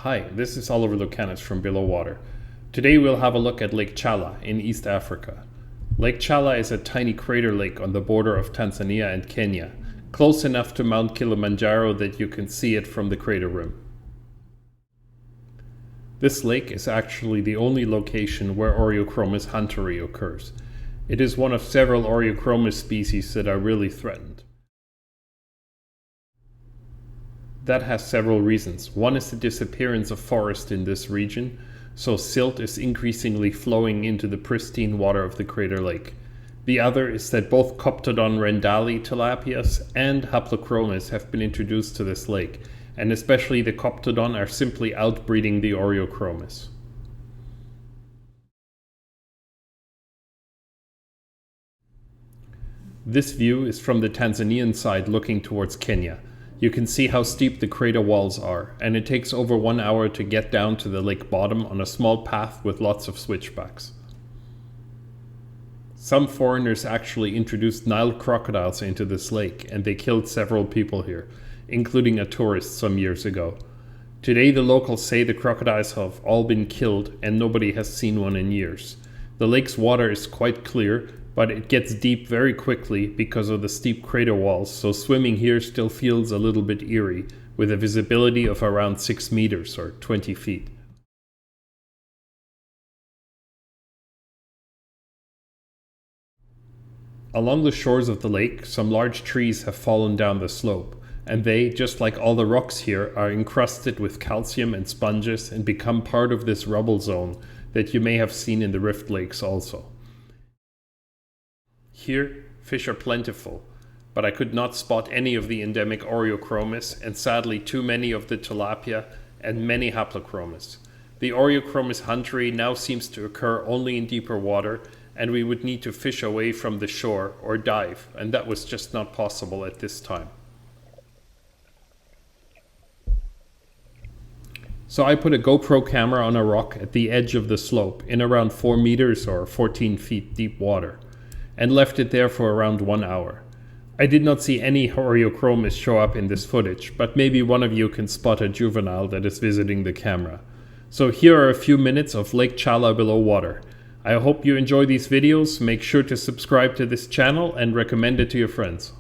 Hi, this is Oliver Lucanis from Below Water. Today we'll have a look at Lake Chala in East Africa. Lake Chala is a tiny crater lake on the border of Tanzania and Kenya, close enough to Mount Kilimanjaro that you can see it from the crater rim. This lake is actually the only location where Oreochromis hunteri occurs. It is one of several Oreochromis species that are really threatened. That has several reasons. One is the disappearance of forest in this region, so silt is increasingly flowing into the pristine water of the crater lake. The other is that both Coptodon rendalli tilapias and Haplochromis have been introduced to this lake, and especially the Coptodon are simply outbreeding the Oreochromis. This view is from the Tanzanian side looking towards Kenya. You can see how steep the crater walls are, and it takes over 1 hour to get down to the lake bottom on a small path with lots of switchbacks. Some foreigners actually introduced Nile crocodiles into this lake, and they killed several people here, including a tourist some years ago. Today the locals say the crocodiles have all been killed and nobody has seen one in years. The lake's water is quite clear, but it gets deep very quickly because of the steep crater walls, so swimming here still feels a little bit eerie, with a visibility of around 6 meters or 20 feet. Along the shores of the lake, some large trees have fallen down the slope, and they, just like all the rocks here, are encrusted with calcium and sponges and become part of this rubble zone that you may have seen in the rift lakes also. Here, fish are plentiful, but I could not spot any of the endemic Oreochromis and sadly too many of the tilapia and many Haplochromis. The Oreochromis hunteri now seems to occur only in deeper water, and we would need to fish away from the shore or dive, and that was just not possible at this time. So I put a GoPro camera on a rock at the edge of the slope in around 4 meters or 14 feet deep water, and left it there for around 1 hour. I did not see any Oreochromis show up in this footage, but maybe one of you can spot a juvenile that is visiting the camera. So here are a few minutes of Lake Chala below water. I hope you enjoy these videos. Make sure to subscribe to this channel and recommend it to your friends.